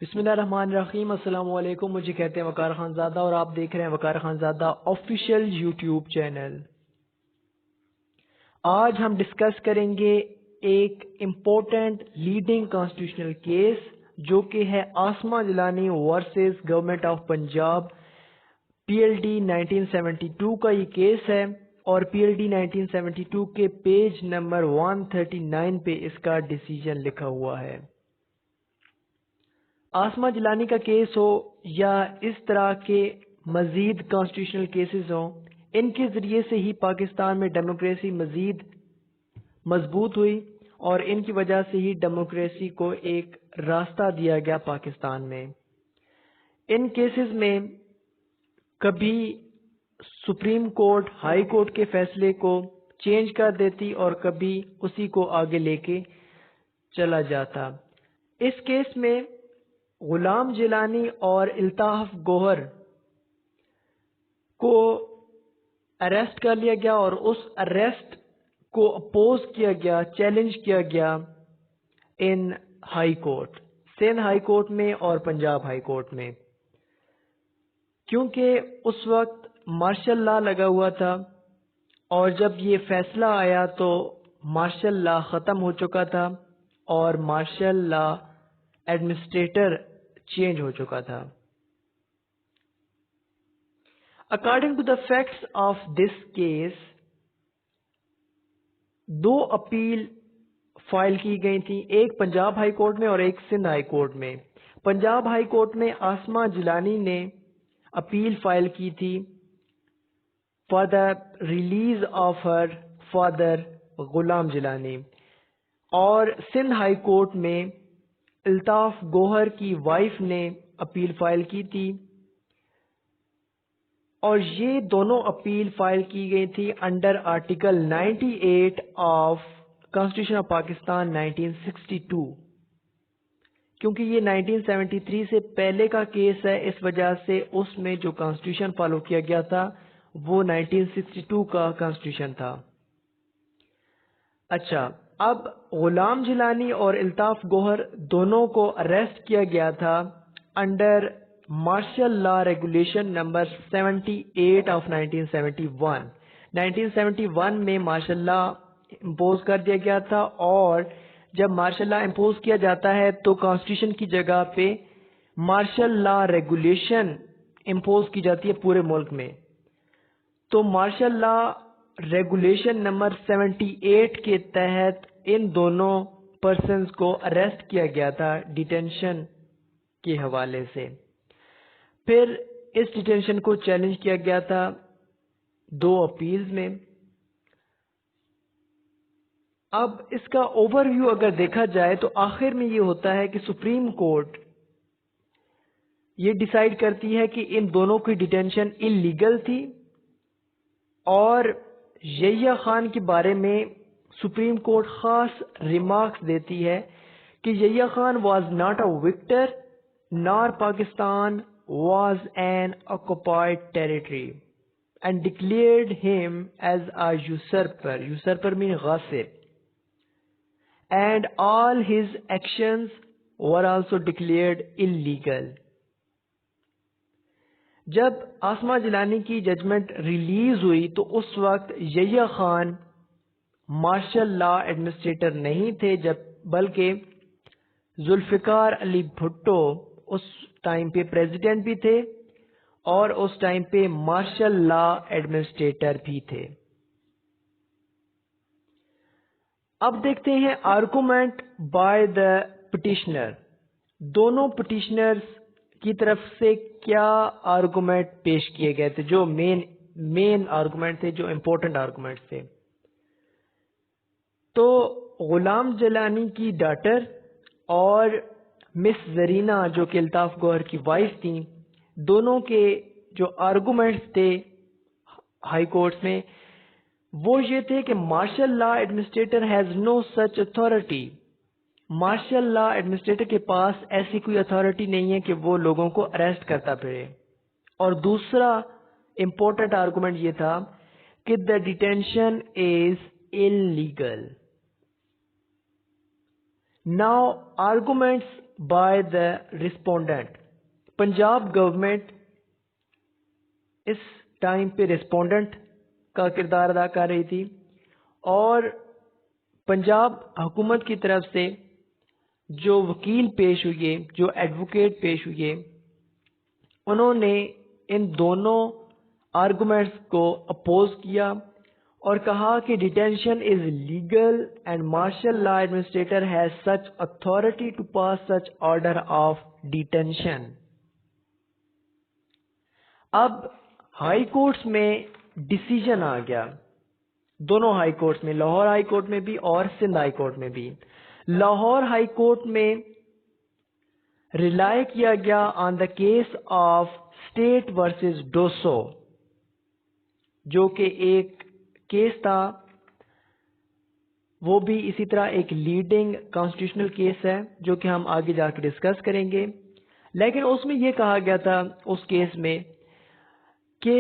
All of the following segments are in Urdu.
بسم اللہ الرحمن الرحیم۔ السلام علیکم، مجھے کہتے ہیں وقار خان زادہ اور آپ دیکھ رہے ہیں وقار خان زادہ آفیشیل یوٹیوب چینل۔ آج ہم ڈسکس کریں گے ایک امپورٹنٹ لیڈنگ کانسٹیٹیوشنل کیس جو کہ ہے Asma Jilani versus government of Punjab, P L D 1972 کا یہ کیس ہے اور پی ایل ڈی 1972 کے پیج نمبر 139 پہ اس کا ڈیسیجن لکھا ہوا ہے۔ آسما جیلانی کا کیس ہو یا اس طرح کے مزید کانسٹیٹیوشنل کیسز ہوں، ان کے ذریعے سے ہی پاکستان میں ڈیموکریسی مزید مضبوط ہوئی اور ان کی وجہ سے ہی ڈیموکریسی کو ایک راستہ دیا گیا پاکستان میں۔ ان کیسز میں کبھی سپریم کورٹ ہائی کورٹ کے فیصلے کو چینج کر دیتی اور کبھی اسی کو آگے لے کے چلا جاتا۔ اس کیس میں غلام جیلانی اور الطاف گوہر کو اریسٹ کر لیا گیا اور اس اریسٹ کو اپوز کیا گیا، چیلنج کیا گیا in high court, Sindh high court میں اور پنجاب ہائی کورٹ میں، کیونکہ اس وقت مارشل لا لگا ہوا تھا اور جب یہ فیصلہ آیا تو مارشل لا ختم ہو چکا تھا اور مارشل لا ایڈمنسٹریٹر چینج ہو چکا تھا۔ According to the facts of this case, دو اپیل فائل کی گئی تھی، ایک پنجاب ہائی کورٹ میں اور ایک سندھ ہائی کورٹ میں۔ پنجاب ہائی کورٹ میں آسما جیلانی نے اپیل فائل کی تھی for the release of her father Ghulam Jilani, اور سندھ ہائی کورٹ میں الطاف گوہر کی وائف نے اپیل فائل کی تھی، اور یہ دونوں اپیل فائل کی گئی تھی under article 98 of constitution of Pakistan 1962، کیونکہ یہ 1973 سے پہلے کا کیس ہے، اس وجہ سے اس میں جو کانسٹیٹیوشن فالو کیا گیا تھا وہ 1962 کا کانسٹیٹیوشن تھا۔ اچھا، اب غلام جیلانی اور الطاف گوہر دونوں کو اریسٹ کیا گیا تھا under martial law regulation number 78 of 1971۔ 1971 میں مارشل لا امپوز کر دیا گیا تھا، اور جب مارشل لا امپوز کیا جاتا ہے تو کانسٹیٹیوشن کی جگہ پہ مارشل لا ریگولیشن امپوز کی جاتی ہے پورے ملک میں۔ تو مارشل لا ریگولیشن نمبر 78 کے تحت ان دونوں پرسنز کو اریسٹ کیا گیا تھا ڈیٹینشن کے حوالے سے۔ پھر اس ڈیٹینشن کو چیلنج کیا گیا تھا دو اپیلز میں۔ اب اس کا اوور ویو اگر دیکھا جائے تو آخر میں یہ ہوتا ہے کہ سپریم کورٹ یہ ڈیسائیڈ کرتی ہے کہ ان دونوں کی ڈیٹینشن انلیگل تھی، اور یحییٰ خان کے بارے میں سپریم کورٹ خاص ریمارکس دیتی ہے کہ Yahya Khan was not a victor nor Pakistan was an occupied territory and declared him as a usurper, usurper mean غاصب، and all his actions were also declared illegal. جب آسما جیلانی کی ججمنٹ ریلیز ہوئی تو اس وقت Yahya Khan martial law administrator نہیں تھے، بلکہ ذوالفقار علی بھٹو اس ٹائم پہ پریزیڈنٹ بھی تھے اور اس ٹائم پہ مارشل لا ایڈمنسٹریٹر بھی تھے۔ اب دیکھتے ہیں آرگومنٹ بائی دا پٹیشنر، دونوں پٹیشنرز کی طرف سے کیا آرگومنٹ پیش کیے گئے تھے، جو مین آرگومنٹ تھے، جو امپورٹنٹ آرگومنٹ تھے۔ تو غلام جیلانی کی ڈاٹر اور مس زرینہ جو کہ الطاف گوہر کی وائف تھیں، دونوں کے جو آرگومنٹس تھے ہائی کورٹ میں وہ یہ تھے کہ martial law administrator has no such authority, martial law administrator کے پاس ایسی کوئی اتھارٹی نہیں ہے کہ وہ لوگوں کو اریسٹ کرتا پھرے۔ اور دوسرا امپورٹنٹ آرگومنٹ یہ تھا کہ the detention is illegal. Now arguments by the respondent. Punjab government اس ٹائم پہ ریسپونڈنٹ کا کردار ادا کر رہی تھی اور پنجاب حکومت کی طرف سے جو وکیل پیش ہوئے، جو ایڈوکیٹ پیش ہوئے، انہوں نے ان دونوں آرگومنٹس کو اپوز کیا اور کہا کہ detention is legal and martial law administrator has such authority to pass such order of detention. اب ہائی کورٹس میں ڈیسیجن آ گیا، دونوں ہائی کورٹس میں، لاہور ہائی کورٹ میں بھی اور سندھ ہائی کورٹ میں بھی. لاہور ہائی کورٹ میں ریلائی کیا گیا on the case of state versus Dosso, جو کہ ایک کیس تھا، وہ بھی اسی طرح ایک لیڈنگ کانسٹیٹیوشنل کیس ہے جو کہ ہم آگے جا کے ڈسکس کریں گے. لیکن اس میں یہ کہا گیا تھا اس کیس میں کہ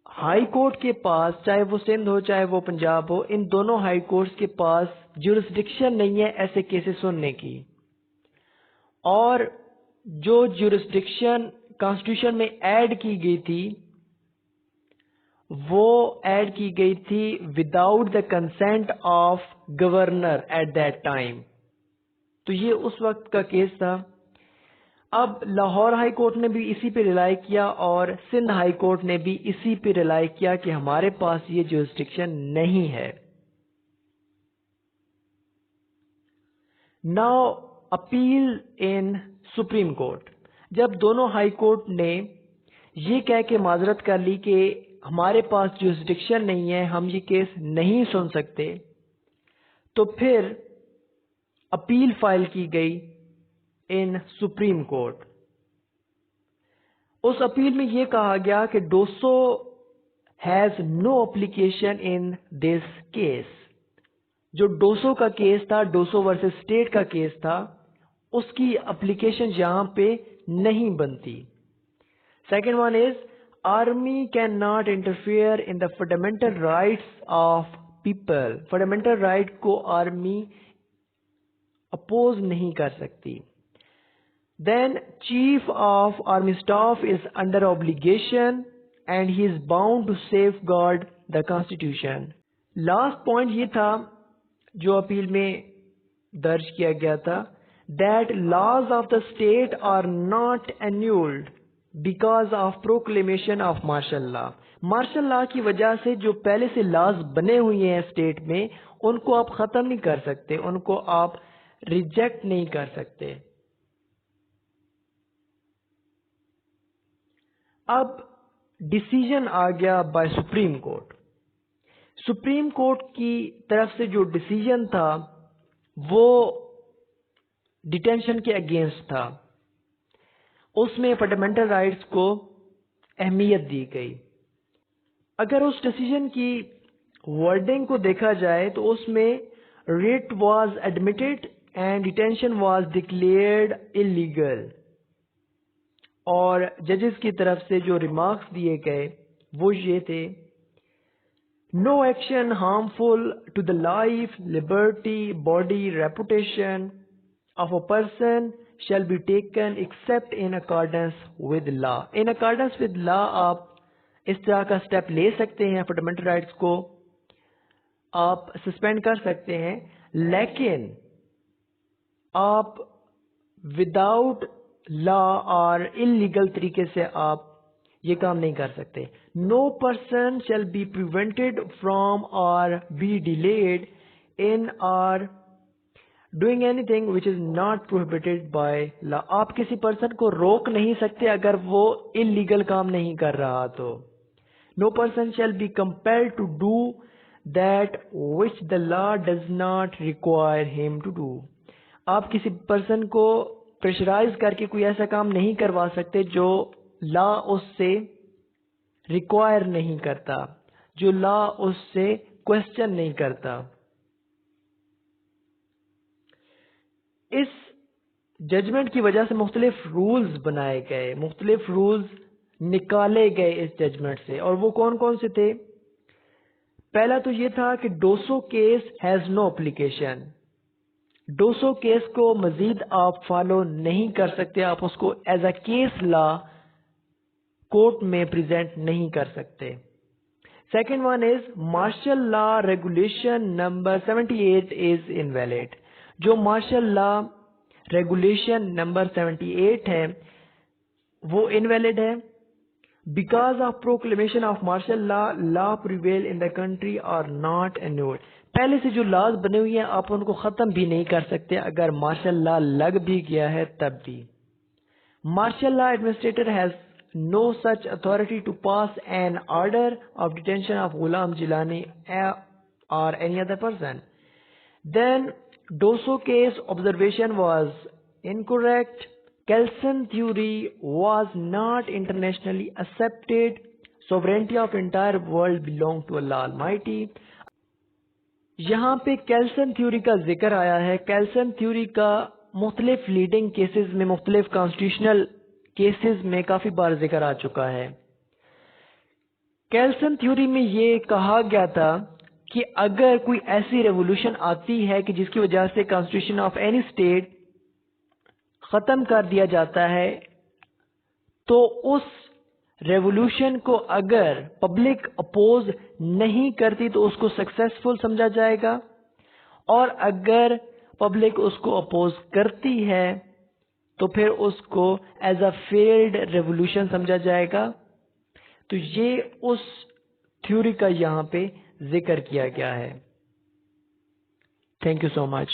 ہائی کورٹ کے پاس، چاہے وہ سندھ ہو چاہے وہ پنجاب ہو، ان دونوں ہائی کورٹس کے پاس جورسڈکشن نہیں ہے ایسے کیسز سننے کی، اور جو جورسڈکشن کانسٹیٹیوشن میں ایڈ کی گئی تھی وہ ایڈ کی گئی تھی without the consent of governor at that time. تو یہ اس وقت کا کیس تھا. اب لاہور ہائی کورٹ نے بھی اسی پہ ریلائی کیا اور سندھ ہائی کورٹ نے بھی اسی پہ ریلائی کیا کہ ہمارے پاس یہ جورسڈکشن نہیں ہے. ناؤ اپیل ان سپریم کورٹ. جب دونوں ہائی کورٹ نے یہ کہہ کے معذرت کر لی کہ ہمارے پاس جورسڈکشن نہیں ہے، ہم یہ کیس نہیں سن سکتے، تو پھر اپیل فائل کی گئی ان سپریم کورٹ. اس اپیل میں یہ کہا گیا کہ Dosso has no application in this case. جو ڈوسو کا کیس تھا، ڈوسو ورسز اسٹیٹ کا کیس تھا، اس کی اپلیکیشن یہاں پہ نہیں بنتی. Second one is army can not interfere in the fundamental rights of people. Fundamental right کو آرمی اپوز نہیں کر سکتی. Then Chief of Army Staff is under obligation and he is bound to safeguard the Constitution. Last point یہ تھا جو اپیل میں درج کیا گیا تھا that laws of the state are not annulled because of proclamation of martial law. Martial law کی وجہ سے جو پہلے سے لاز بنے ہوئے ہیں اسٹیٹ میں ان کو آپ ختم نہیں کر سکتے، ان کو آپ ریجیکٹ نہیں کر سکتے. اب ڈیسیجن آ گیا by supreme court. Supreme court کی طرف سے جو ڈیسیجن تھا وہ ڈیٹینشن کے اگینسٹ تھا. اس میں فنڈامنٹل رائٹس کو اہمیت دی گئی. اگر اس ڈیسیجن کی ورڈنگ کو دیکھا جائے تو اس میں rate was admitted and detention was declared illegal, اور ججز کی طرف سے جو ریمارکس دیے گئے وہ یہ تھے: no action harmful to the life, liberty, body, reputation of a person shall be taken except in accordance with law. In accordance with law آپ اس طرح کا سٹیپ لے سکتے ہیں، فنڈامنٹل رائٹس کو آپ سسپینڈ کر سکتے ہیں، لیکن آپ وداؤٹ لا اور انلیگل طریقے سے آپ یہ کام نہیں کر سکتے. نو پرسن شیل بی پریونٹڈ فرام اور بی ڈیلیڈ ان اور doing any thing which is not prohibited by law. آپ کسی پرسن کو روک نہیں سکتے اگر وہ انلیگل کام نہیں کر رہا تو. No person shall be compelled to do that which the law does not require him to do. آپ کسی پرسن کو پریشرائز کر کے کوئی ایسا کام نہیں کروا سکتے جو لا اس سے ریکوائر نہیں کرتا، جو لا اس سے کوشچن نہیں کرتا. اس ججمنٹ کی وجہ سے مختلف رولز بنائے گئے، مختلف رولز نکالے گئے اس ججمنٹ سے، اور وہ کون کون سے تھے؟ پہلا تو یہ تھا کہ Dosso case has no application. 200 case کو مزید آپ فالو نہیں کر سکتے, آپ اس کو as a case law court میں پریزنٹ نہیں کر سکتے. Second one is martial law regulation number 78 is invalid. جو مارشل لا ریگولیشن نمبر 78 ہے وہ انویلڈ ہے. Because of proclamation of martial law prevail in the country are not annulled. پہلے سے جو لاز بنے ہوئے ہیں آپ ان کو ختم بھی نہیں کر سکتے اگر مارشل لا لگ بھی گیا ہے تب بھی. Martial law administrator has no such authority to pass an order of detention of Ghulam Jilani or any other person. Then Doso case observation was incorrect. Kelson theory was not internationally accepted. Sovereignty of entire world belong to Allah Almighty. یہاں پہ کیلسن تھیوری کا ذکر آیا ہے. کیلسن تھیوری کا مختلف لیڈنگ کیسز میں, مختلف کانسٹیٹیوشنل کیسز میں کافی بار ذکر آ چکا ہے. کیلسن تھیوری میں یہ کہا گیا تھا کہ اگر کوئی ایسی ریولوشن آتی ہے کہ جس کی وجہ سے کانسٹیٹیوشن آف اینی اسٹیٹ ختم کر دیا جاتا ہے تو اس ریولوشن کو اگر پبلک اپوز نہیں کرتی تو اس کو سکسیسفل سمجھا جائے گا, اور اگر پبلک اس کو اپوز کرتی ہے تو پھر اس کو ایز اے فیلڈ ریولوشن سمجھا جائے گا. تو یہ اس تھیوری کا یہاں پہ ذکر کیا گیا ہے. Thank you so much.